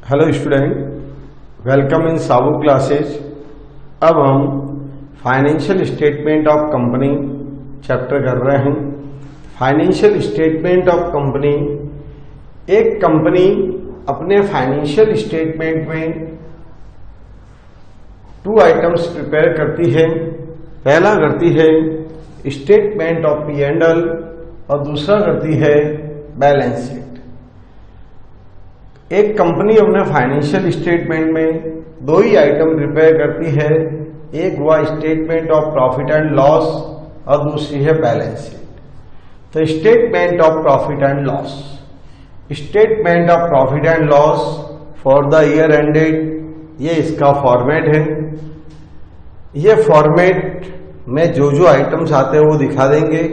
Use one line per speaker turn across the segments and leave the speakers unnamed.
Hello student, welcome in Sabu classes. अब हम financial statement of company chapter कर रहे हैं। फाइनेंशियल स्टेटमेंट ऑफ कंपनी, एक कंपनी अपने फाइनेंशियल स्टेटमेंट में 2 आइटम्स प्रिपेयर करती है। पहला करती है स्टेटमेंट ऑफ P&L और दूसरा करती है बैलेंस शीट। एक कंपनी अपने फाइनेंशियल स्टेटमेंट में 2 ही आइटम प्रिपेयर करती है, एक हुआ statement of profit and loss और दूसरी है बैलेंस शीट। तो statement of profit and loss, statement of profit and loss for the year ended, ये इसका फॉर्मेट है। ये फॉर्मेट में जो जो आइटम्स आते हैं वो दिखा देंगे,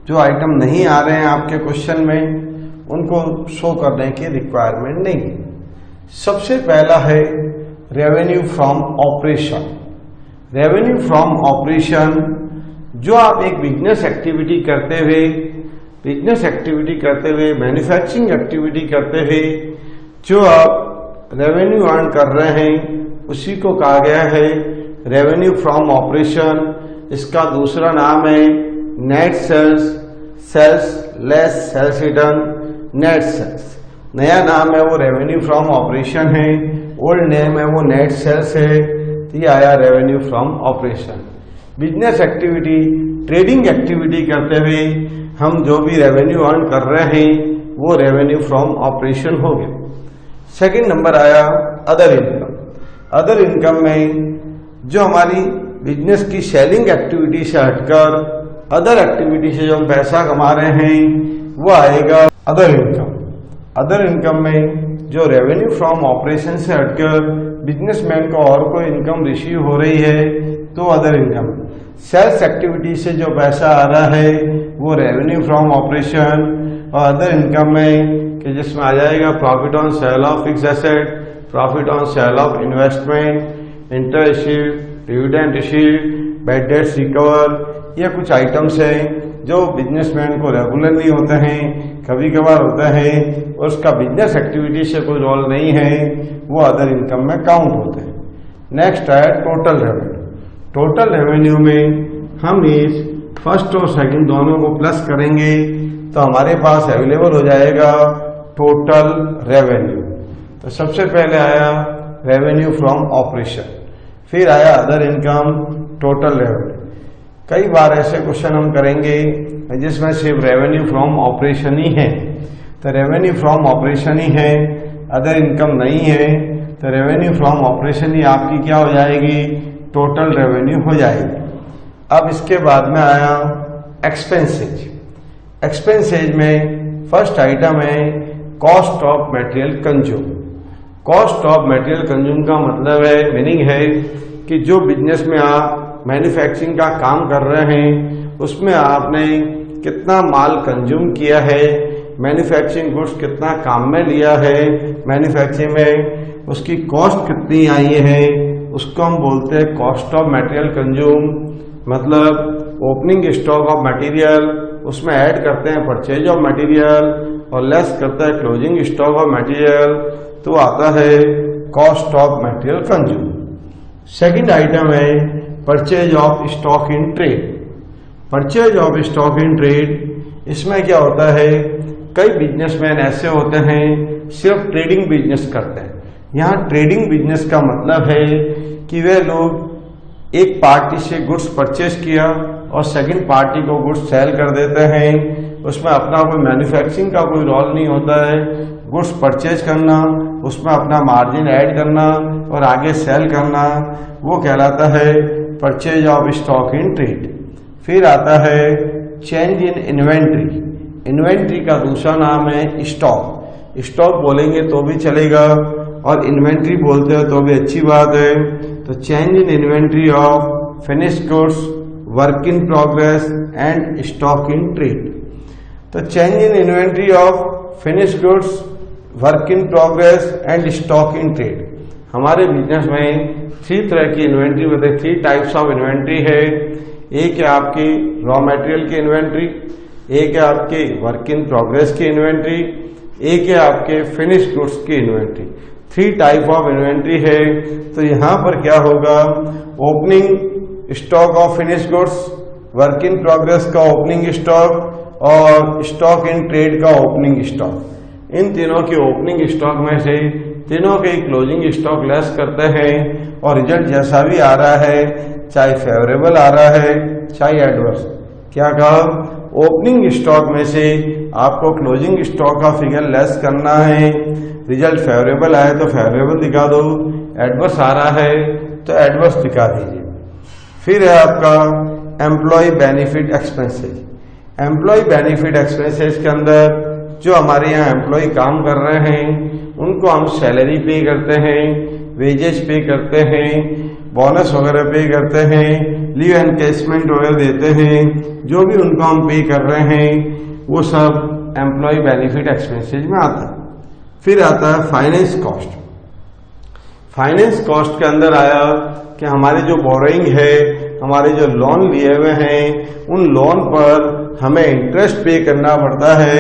जो आइटम नहीं आ रहे हैं आपके क्वेश्चन में उनको शो करने की रिक्वायरमेंट नहीं। सबसे पहला है revenue from operation. Revenue from operation, जो आप एक बिजनेस एक्टिविटी करते हुए मैन्युफैक्चरिंग एक्टिविटी करते हुए जो आप रेवेन्यू अर्न कर रहे हैं उसी को कहा गया है रेवेन्यू फ्रॉम ऑपरेशन। इसका दूसरा नाम है net sales, sales less sales return, net sales. नया नाम है वो रेवेन्यू फ्रॉम ऑपरेशन है, ओल्ड नेम है वो नेट सेल्स है। तो ये आया revenue from operation. Business activity, trading activity करते हुए हम जो भी रेवेन्यू अर्न कर रहे हैं वो रेवेन्यू फ्रॉम ऑपरेशन हो गया। सेकंड नंबर आया अदर इनकम। अदर इनकम में जो हमारी बिजनेस की सेलिंग एक्टिविटी से हटकर अदर एक्टिविटी से जो हम पैसा कमा रहे हैं वो आएगा अदर इनकम। अदर इनकम में जो रेवेन्यू फ्रॉम ऑपरेशन से हटकर बिजनेसमैन को और कोई इनकम रिसीव हो रही है तो अदर इनकम। सेल्स एक्टिविटी से जो पैसा आ रहा है वो रेवेन्यू फ्रॉम ऑपरेशन। और अदर इनकम में कि जिसमें आ जाएगा profit on sale of fix asset, profit on sale of investment, interest receive, dividend receive, bad debts recover. ये कुछ आइटम्स हैं जो बिजनेसमैन को रेगुलरली होते हैं, कभी कभार होता है और उसका बिजनेस एक्टिविटी से कोई रोल नहीं है, वो अदर इनकम में काउंट होते हैं। नेक्स्ट है टोटल रेवेन्यू। टोटल रेवेन्यू में हम इस फर्स्ट और सेकंड दोनों को प्लस करेंगे तो हमारे पास अवेलेबल हो जाएगा टोटल रेवेन्यू। तो सबसे पहले आया रेवेन्यू फ्रॉम ऑपरेशन, फिर आया अदर इनकम, टोटल रेवेन्यू। कई बार ऐसे क्वेश्चन हम करेंगे जिसमें सिर्फ रेवेन्यू फ्रॉम ऑपरेशन ही है, तो रेवेन्यू फ्रॉम ऑपरेशन ही है, अदर इनकम नहीं है, तो रेवेन्यू फ्रॉम ऑपरेशन ही आपकी क्या हो जाएगी, टोटल रेवेन्यू हो जाएगी। अब इसके बाद में आया एक्सपेंसेज। एक्सपेंसेज में फर्स्ट आइटम है cost of material consume. Cost of material consume का मतलब है, मीनिंग है कि जो बिजनेस में आप मैन्युफैक्चरिंग का काम कर रहे हैं उसमें आपने कितना माल कंज्यूम किया है, मैन्युफैक्चरिंग गुड्स कितना काम में लिया है, मैन्युफैक्चरिंग में उसकी कॉस्ट कितनी आई है, उसको हम बोलते हैं कॉस्ट ऑफ मटेरियल कंज्यूम। मतलब ओपनिंग स्टॉक ऑफ मटेरियल, उसमें ऐड करते हैं परचेज ऑफ मटेरियल और लेस करते हैं क्लोजिंग स्टॉक ऑफ मटेरियल, तो आता है cost of material consume. Second item है purchase of stock in trade. Purchase of stock in trade, इसमें क्या होता है, कई बिजनेसमैन ऐसे होते हैं सिर्फ ट्रेडिंग बिजनेस करते हैं। यहाँ ट्रेडिंग बिजनेस का मतलब है कि वे लोग एक पार्टी से गुड्स परचेज किया और सेकंड पार्टी को गुड्स सेल कर देते हैं। उसमें अपना कोई मैन्युफैक्चरिंग का कोई रोल नहीं होता है, गुड्स परचेज करना, उसमें अपना मार्जिन ऐड करना और आगे सेल करना, वो कहलाता है purchase of stock in trade. फिर आता है चेंज इन इन्वेंट्री। इन्वेंट्री का दूसरा नाम है स्टॉक। स्टॉक बोलेंगे तो भी चलेगा और इन्वेंट्री बोलते हो तो भी अच्छी बात है। तो change in inventory of finished goods, work in progress and stock in trade. तो change in inventory of finished goods, work in progress and stock in trade. हमारे बिजनेस में 3 तरह की इन्वेंट्री होती है, 3 टाइप्स ऑफ इन्वेंट्री है। एक है आपकी रॉ मटेरियल की इन्वेंट्री, एक है आपके वर्क इन प्रोग्रेस की इन्वेंट्री, एक है आपके फिनिश गुड्स की इन्वेंट्री। 3 टाइप ऑफ इन्वेंट्री है। तो यहाँ पर क्या होगा, opening stock of finish goods, work in progress का ओपनिंग स्टॉक और स्टॉक इन ट्रेड का ओपनिंग स्टॉक। इन तीनों के ओपनिंग स्टॉक में से तीनों के क्लोजिंग स्टॉक लेस करते हैं और रिजल्ट जैसा भी आ रहा है, चाहे फेवरेबल आ रहा है चाहे एडवर्स, क्या कहा, ओपनिंग स्टॉक में से आपको क्लोजिंग स्टॉक का फिगर लेस करना है। रिजल्ट फेवरेबल आए तो फेवरेबल दिखा दो, एडवर्स आ रहा है तो एडवर्स दिखा दीजिए। फिर है आपका employ benefit expenses. Employ benefit expenses के अंदर जो हमारे यहाँ एम्प्लॉय काम कर रहे हैं उनको हम सैलरी पे करते हैं, वेजेस पे करते हैं, बोनस वगैरह पे करते हैं, लीव एनकेसमेंट वगैरह देते हैं, जो भी उनको हम पे कर रहे हैं वो सब एम्प्लॉय बेनिफिट एक्सपेंसेस में आता है। फिर आता है फाइनेंस कॉस्ट। फाइनेंस कॉस्ट के अंदर आया कि हमारे जो बोरोइंग है, हमारे जो लोन लिए हुए हैं, उन लोन पर हमें इंटरेस्ट पे करना पड़ता है।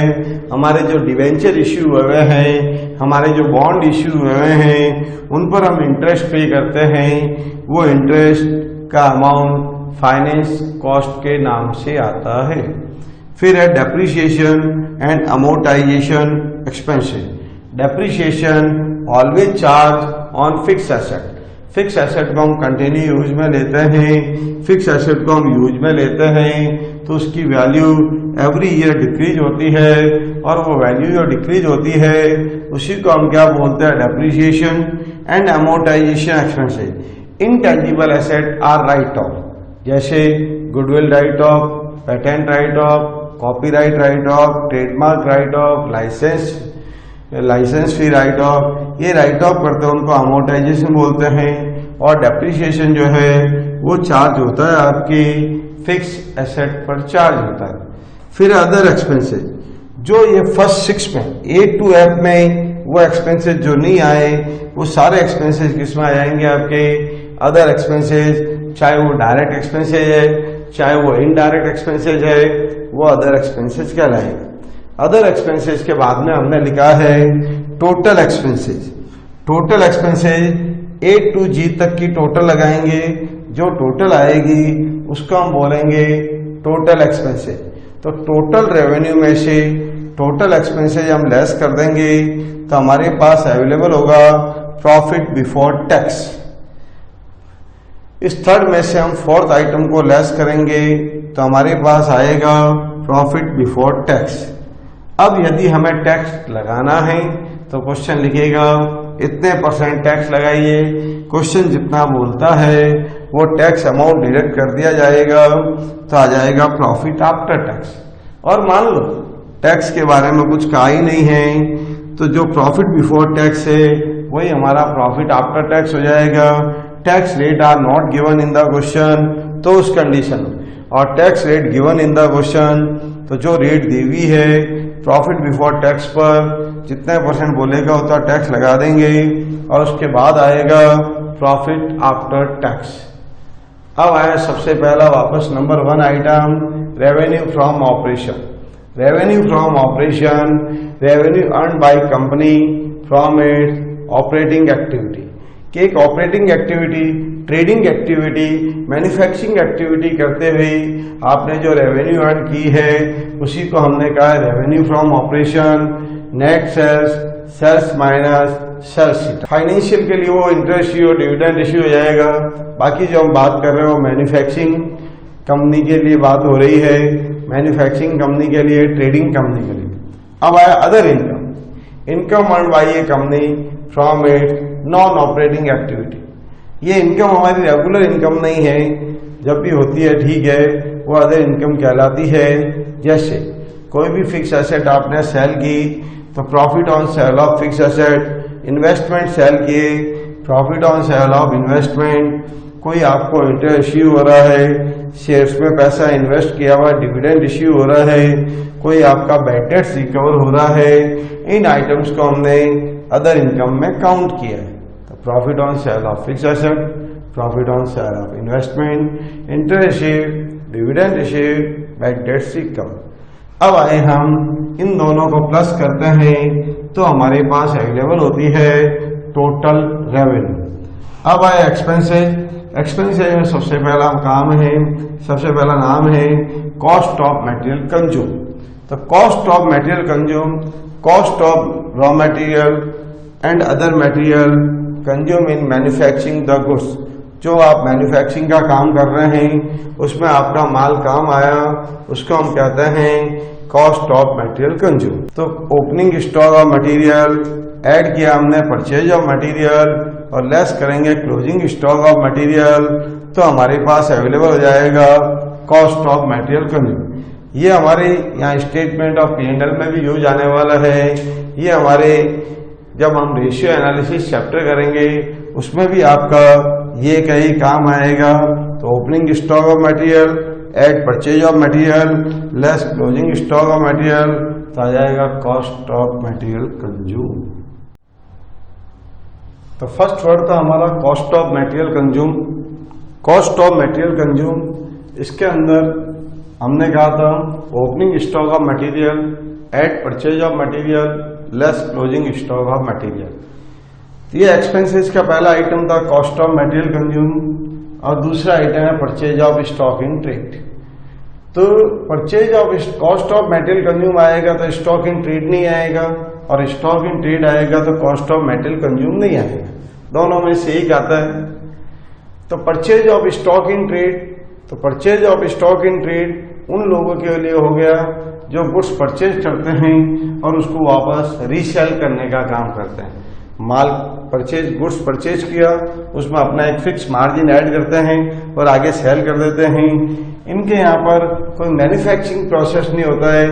हमारे जो डिवेंचर इश्यू हुए हैं, हमारे जो बॉन्ड इश्यू हुए हैं, उन पर हम इंटरेस्ट पे करते हैं। वो इंटरेस्ट का अमाउंट फाइनेंस कॉस्ट के नाम से आता है। फिर है depreciation and amortisation expenses. Depreciation always charge on fix asset. Fix asset को हम कंटिन्यू यूज में लेते हैं, फिक्स एसेट को हम यूज में लेते हैं तो उसकी वैल्यू एवरी ईयर डिक्रीज होती है और वो वैल्यू जो डिक्रीज होती है उसी को हम क्या बोलते हैं, depreciation and amortisation expenses. Intangible asset are write off, जैसे goodwill write off, patent write off, copyright write off, trademark write off, licence fee write off, ये राइट ऑफ करते हैं उनको अमोर्टाइजेशन बोलते हैं। और डेप्रिसिएशन जो है वो चार्ज होता है आपकी फिक्स एसेट पर चार्ज होता है। फिर अदर एक्सपेंसेस, जो ये फर्स्ट 6 में A to F में वो एक्सपेंसेस जो नहीं आए वो सारे एक्सपेंसेस किस में आ जाएंगे आपके, अदर एक्सपेंसेस। चाहे वो डायरेक्ट एक्सपेंसेस है चाहे वो इनडायरेक्ट एक्सपेंसेस है, वो अदर एक्सपेंसेस कहलाएंगे। अदर एक्सपेंसेस के बाद में हमने लिखा है total expenses. Total expenses A to G तक की टोटल लगाएंगे, जो टोटल आएगी उसको हम बोलेंगे टोटल एक्सपेंसेस। तो टोटल रेवेन्यू में से टोटल एक्सपेंसेस हम लेस कर देंगे तो हमारे पास अवेलेबल होगा प्रॉफिट बिफोर टैक्स। इस थर्ड में से हम फोर्थ आइटम को लेस करेंगे तो हमारे पास आएगा प्रॉफिट बिफोर टैक्स। अब यदि हमें टैक्स लगाना है तो क्वेश्चन लिखेगा इतने % टैक्स लगाइए। क्वेश्चन जितना बोलता है वो टैक्स अमाउंट डिडक्ट कर दिया जाएगा तो आ जाएगा प्रॉफिट आफ्टर टैक्स। और मान लो टैक्स के बारे में कुछ कहा ही नहीं है तो जो प्रॉफिट बिफोर टैक्स है वही हमारा प्रॉफिट आफ्टर टैक्स हो जाएगा। Tax rate are not given in the question तो उस कंडीशन, और tax rate given in the question तो जो रेट दी हुई है प्रॉफिट बिफोर टैक्स पर जितने % बोलेगा उतना टैक्स लगा देंगे और उसके बाद आएगा प्रॉफिट आफ्टर टैक्स। अब आया सबसे पहला वापस number 1 item, revenue from operation. Revenue from operation, revenue earn by company from its operating activity. कि एक operating activity, trading activity, manufacturing activity करते हुए आपने जो रेवेन्यू अर्न की है उसी को हमने कहा revenue from operation. Net sales, sales minus sales. Financial के लिए वो इंटरेस्ट इश्यू, डिविडेंड इश्यू हो जाएगा। बाकी जो हम बात कर रहे हो मैन्युफैक्चरिंग कंपनी के लिए बात हो रही है, मैन्युफैक्चरिंग कंपनी के लिए, ट्रेडिंग कंपनी के लिए। अब आया other income. Income earn by A company from its non operating activity. ये इनकम हमारी रेगुलर इनकम नहीं है, जब भी होती है ठीक है, वो अदर इनकम कहलाती है। जैसे कोई भी फिक्स एसेट आपने सेल की तो profit on sale of fix asset, investment sale किए profit on sale of investment, कोई आपको इंटरेस्ट इश्यू हो रहा है, शेयर्स में पैसा इन्वेस्ट किया हुआ डिविडेंड इश्यू हो रहा है, कोई आपका बैड डेट्स रिकवर हो रहा है, इन आइटम्स को हमने अदर इनकम में काउंट किया है। तो profit on sale of fix asset, profit on sale of investment, interest received, dividend received, bad debts recover. अब आए हम इन दोनों को प्लस करते हैं तो हमारे पास अवेलेबल होती है टोटल रेवेन्यू। अब आए एक्सपेंसेज। एक्सपेंसेज में सबसे पहला नाम है कॉस्ट ऑफ मटेरियल कंज्यूम। तो cost of material consume, cost of raw material and other material consume in manufacturing the goods. जो आप मैन्युफैक्चरिंग का काम कर रहे हैं उसमें आपका माल काम आया, उसको हम कहते हैं कॉस्ट ऑफ मटेरियल कंज्यूम। तो opening stock of material add किया हमने परचेज ऑफ मटेरियल और लेस करेंगे क्लोजिंग स्टॉक ऑफ मटेरियल, तो हमारे पास अवेलेबल हो जाएगा कॉस्ट ऑफ मटेरियल कंज्यूम। ये हमारे यहाँ स्टेटमेंट ऑफ P&L में भी यूज आने वाला है। ये हमारे जब हम रेशियो एनालिसिस चैप्टर करेंगे उसमें भी आपका ये कहीं काम आएगा। तो opening stock of material at purchase of material less closing stock of material, तो आ जाएगा कॉस्ट ऑफ मटेरियल कंज्यूम। तो फर्स्ट वर्ड था हमारा cost of material consume. Cost of material consume, इसके अंदर हमने कहा था opening stock of material at purchase of material less closing stock of material. ये एक्सपेंसेस का पहला आइटम था कॉस्ट ऑफ मटेरियल कंज्यूम और दूसरा आइटम है purchase of stock in trade. तो purchase of cost of material consume आएगा तो स्टॉक इन ट्रेड नहीं आएगा, और स्टॉक इन ट्रेड आएगा तो कॉस्ट ऑफ मटेरियल कंज्यूम नहीं आएगा। दोनों में से एक आता है। तो purchase of stock in trade, तो purchase of stock in trade उन लोगों के लिए हो गया जो गुड्स परचेज करते हैं और उसको वापस रीसेल करने का काम करते हैं। माल परचेज, गुड्स परचेज किया, उसमें अपना एक फिक्स मार्जिन ऐड करते हैं और आगे सेल कर देते हैं। इनके यहाँ पर कोई मैन्युफैक्चरिंग प्रोसेस नहीं होता है।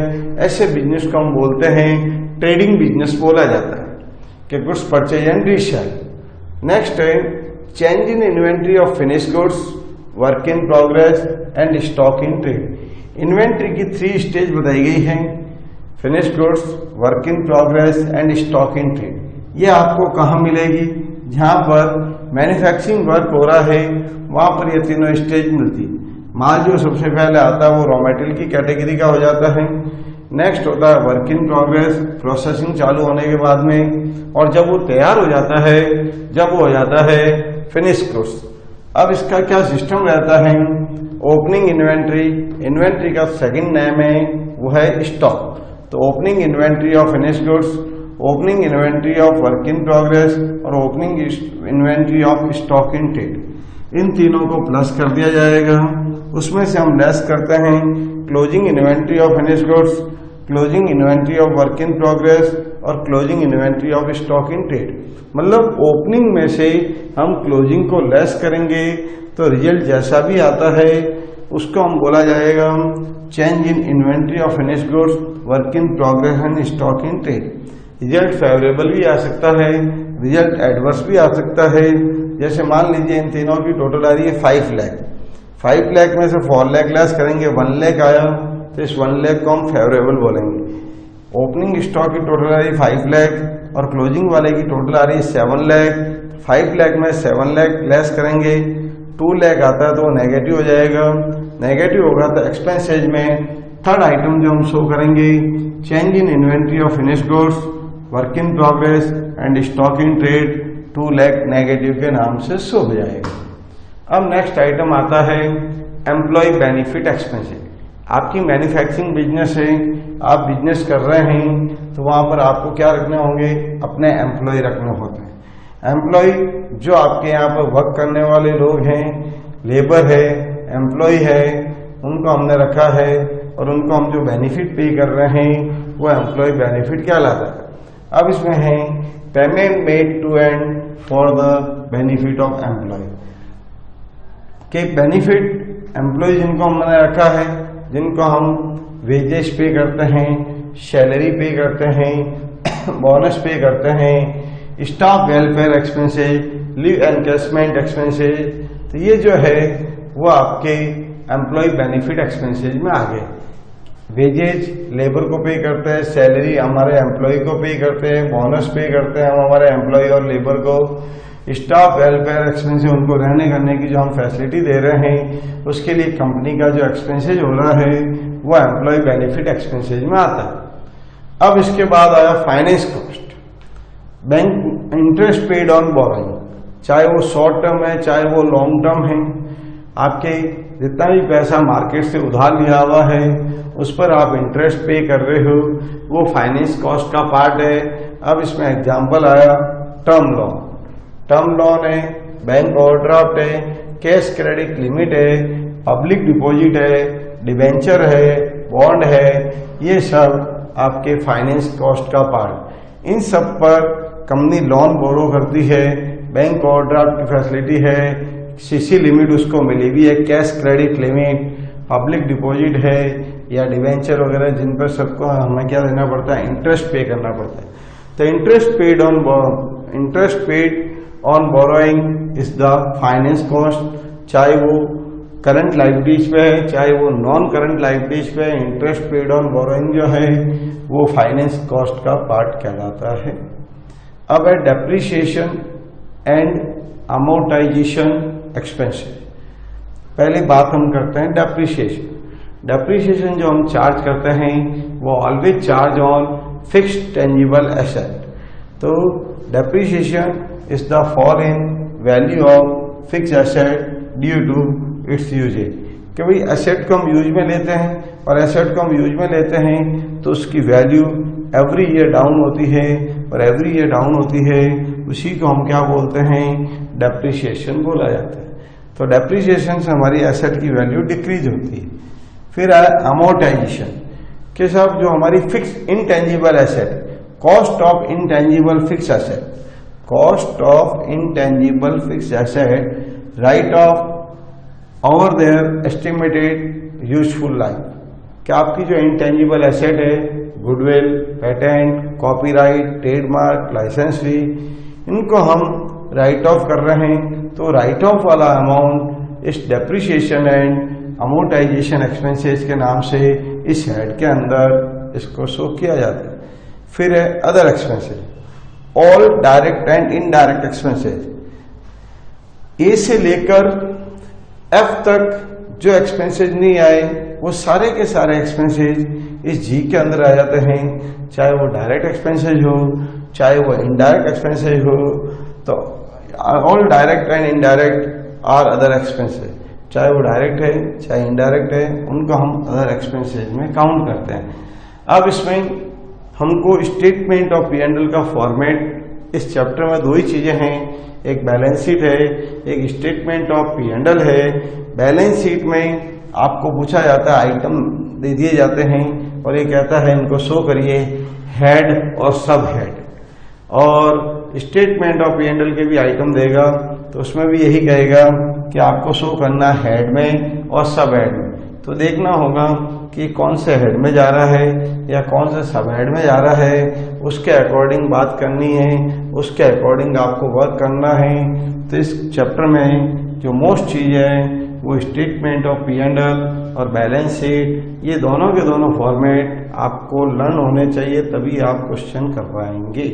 ऐसे बिजनेस को हम बोलते हैं ट्रेडिंग बिजनेस बोला जाता है कि goods purchase and resale. Next है change in inventory of finish goods, work in progress and stock in trade. Inventory की 3 स्टेज बताई गई हैं, finish goods, work in progress and stock in trade. ये आपको कहाँ मिलेगी? जहाँ पर मैन्युफैक्चरिंग वर्क हो रहा है वहाँ पर ये तीनों स्टेज मिलती। माल जो सबसे पहले आता है वो रॉ मटेरियल की कैटेगरी का हो जाता है। नेक्स्ट होता है वर्क इन प्रोग्रेस, प्रोसेसिंग चालू होने के बाद में, और जब वो तैयार हो जाता है, जब वो हो जाता है फिनिश गुड्स। अब इसका क्या सिस्टम रहता है? ओपनिंग इन्वेंट्री, इन्वेंट्री का सेकंड नेम है वो है स्टॉक। तो opening inventory of finish goods, opening inventory of work in progress और opening inventory of stock in trade, इन तीनों को प्लस कर दिया जाएगा। उसमें से हम लेस करते हैं closing inventory of finish goods, closing inventory of work in progress और closing inventory of stock in trade. मतलब ओपनिंग में से हम क्लोजिंग को लेस करेंगे तो रिजल्ट जैसा भी आता है उसको हम बोला जाएगा change in inventory of finish goods, work in progress and stock in trade. Result favourable भी आ सकता है, रिजल्ट एडवर्स भी आ सकता है। जैसे मान लीजिए इन तीनों की टोटल आ रही है 5 लाख। 5 लाख में से 4 लाख लेस करेंगे, 1 लाख आया, तो इस 1 लाख को हम फेवरेबल बोलेंगे। ओपनिंग स्टॉक की टोटल आ रही है 5 लाख और क्लोजिंग वाले की टोटल आ रही है 7 लाख। 5 लाख में 7 लाख लेस करेंगे, 2 लाख आता है तो वो नेगेटिव हो जाएगा। नेगेटिव होगा तो एक्सपेंसेज में थर्ड आइटम जो हम शो करेंगे change in inventory of finish goods, work in progress and stock in trade 2 lakh negative के नाम से शो हो जाएगा। अब नेक्स्ट आइटम आता है एम्प्लॉय बेनिफिट एक्सपेंसेस। आपकी मैन्युफैक्चरिंग बिजनेस है, आप बिजनेस कर रहे हैं तो वहाँ पर आपको क्या रखने होंगे? अपने एम्प्लॉय रखने होते हैं। एम्प्लॉय जो आपके यहाँ पर वर्क करने वाले लोग हैं, लेबर है, एम्प्लॉय है, उनको हमने रखा है और उनको हम जो बेनिफिट पे कर रहे हैं वो एम्प्लॉय बेनिफिट कहलाता है। अब इसमें है payment made to and for the benefit of employ. के बेनिफिट एम्प्लॉय जिनको हमने रखा है, जिनको हम वेजेस पे करते हैं, सैलरी पे करते हैं, बोनस पे करते हैं, staff welfare expenses, leave encashment expenses, तो ये जो है वो आपके एम्प्लॉय बेनिफिट एक्सपेंसेस में आ गए। वेजेज लेबर को पे करते हैं, सैलरी हमारे एम्प्लॉय को पे करते हैं, बोनस पे करते हैं हम हमारे एम्प्लॉय और लेबर को, स्टाफ वेलफेयर एक्सपेंसेस उनको रहने करने की जो हम फैसिलिटी दे रहे हैं उसके लिए कंपनी का जो एक्सपेंसेज हो रहा है वो एम्प्लॉय बेनिफिट एक्सपेंसेज में आता है। अब इसके बाद आया finance cost. Bank interest paid on borrowing, चाहे वो शॉर्ट टर्म है चाहे वो लॉन्ग टर्म है, आपके जितना भी पैसा मार्केट से उधार लिया हुआ है उस पर आप इंटरेस्ट पे कर रहे हो, वो फाइनेंस कॉस्ट का पार्ट है। अब इसमें एग्जांपल आया टर्म लोन, टर्म लोन है, बैंक ओवरड्राफ्ट है, कैश क्रेडिट लिमिट है, पब्लिक डिपॉजिट है, डिबेंचर है, बॉन्ड है, ये सब आपके फाइनेंस कॉस्ट का पार्ट। इन सब पर कंपनी लोन बोरो करती है, बैंक ओवरड्राफ्ट की फैसिलिटी है, सीसी लिमिट उसको मिली हुई है, cash credit limit, public deposit है या डिवेंचर वगैरह, जिन पर सबको हमें क्या देना पड़ता है, इंटरेस्ट पे करना पड़ता है। तो interest paid on borrowing is the finance cost, चाहे वो करंट लाइबिलिटीज पे है चाहे वो नॉन करंट लाइबिलिटीज पे है, इंटरेस्ट पेड ऑन बोरोइंग जो है वो फाइनेंस कॉस्ट का पार्ट कहलाता है। अब है डेप्रिसिएशन एंड अमोर्टाइजेशन एक्सपेंसेस। पहली बात हम करते हैं डेप्रिसिएशन। डेप्रिसिएशन जो हम चार्ज करते हैं वो always charge on fixed tangible asset. तो depreciation is the fall in value of fixed asset due to its usage, कि भाई एसेट को हम यूज में लेते हैं और एसेट को हम यूज में लेते हैं तो उसकी वैल्यू एवरी ईयर डाउन होती है, और एवरी ईयर डाउन होती है उसी को हम क्या बोलते हैं, डेप्रिसिएशन बोला जाता है। तो डेप्रिसिएशन से हमारी एसेट की वैल्यू डिक्रीज होती है। फिर आया अमोर्टाइजेशन, कि साहब जो हमारी fix intangible asset, cost of intangible fix asset, cost of intangible fix asset write off over their estimated useful life, कि आपकी जो इनटेंजिबल एसेट है, goodwill, patent, copyright, trademark, licence fee, इनको हम राइट ऑफ कर रहे हैं, तो राइट ऑफ वाला अमाउंट इस डेप्रिसिएशन एंड अमोर्टाइजेशन एक्सपेंसेस के नाम से इस हेड के अंदर इसको शो किया जाता है। फिर है other expenses, all direct and indirect expenses. A से लेकर एफ तक जो एक्सपेंसेस नहीं आए वो सारे के सारे एक्सपेंसेस इस जी के अंदर आ जाते हैं, चाहे वो डायरेक्ट एक्सपेंसेस हो चाहे वो इनडायरेक्ट एक्सपेंसेस हो। तो all direct and indirect are other expenses, चाहे वो डायरेक्ट है चाहे इनडायरेक्ट है, उनको हम अदर एक्सपेंसेस में काउंट करते हैं। अब इसमें हमको स्टेटमेंट ऑफ P&L का फॉर्मेट, इस चैप्टर में दो ही चीजें हैं, एक बैलेंस शीट है, एक स्टेटमेंट ऑफ P&L है। बैलेंस शीट में आपको पूछा जाता है, आइटम दे दिए जाते हैं और ये कहता है इनको शो करिए हेड और सब हेड, और स्टेटमेंट ऑफ P&L के भी आइटम देगा तो उसमें भी यही कहेगा कि आपको शो करना हेड में और सब हेड में। तो देखना होगा कि कौन से हेड में जा रहा है या कौन से सब हेड में जा रहा है, उसके अकॉर्डिंग बात करनी है, उसके अकॉर्डिंग आपको वर्क करना है। तो इस चैप्टर में जो मोस्ट चीज़ है वो स्टेटमेंट ऑफ P&L और बैलेंस शीट, ये दोनों के दोनों फॉर्मेट आपको लर्न होने चाहिए, तभी आप क्वेश्चन कर पाएंगे।